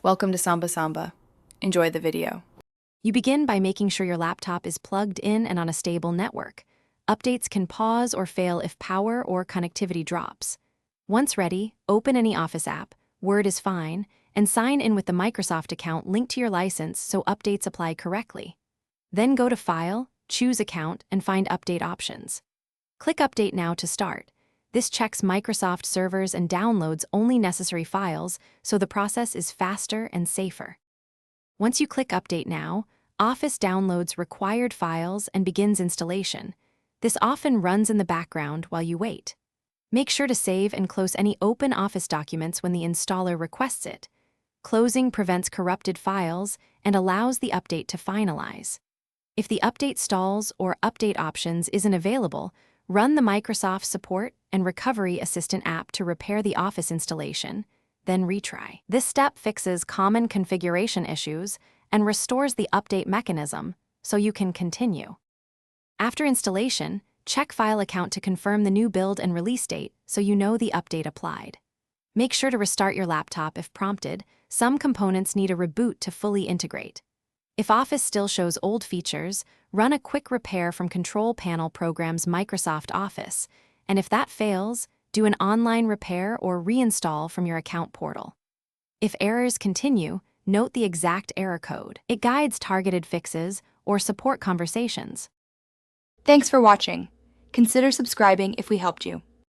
Welcome to Samba Samba. Enjoy the video. You begin by making sure your laptop is plugged in and on a stable network. Updates can pause or fail if power or connectivity drops. Once ready, open any Office app, Word is fine, and sign in with the Microsoft account linked to your license so updates apply correctly. Then go to File, choose Account, and find Update options. Click Update Now to start. This checks Microsoft servers and downloads only necessary files, so the process is faster and safer. Once you click Update Now, Office downloads required files and begins installation. This often runs in the background while you wait. Make sure to save and close any open Office documents when the installer requests it. Closing prevents corrupted files and allows the update to finalize. If the update stalls or Update Options isn't available, run the Microsoft Support and Recovery Assistant app to repair the Office installation, then retry. This step fixes common configuration issues and restores the update mechanism so you can continue. After installation, check File Account to confirm the new build and release date so you know the update applied. Make sure to restart your laptop if prompted. Some components need a reboot to fully integrate. If Office still shows old features, run a quick repair from Control Panel Programs Microsoft Office, and if that fails, do an online repair or reinstall from your account portal. If errors continue, note the exact error code. It guides targeted fixes or support conversations. Thanks for watching. Consider subscribing if we helped you.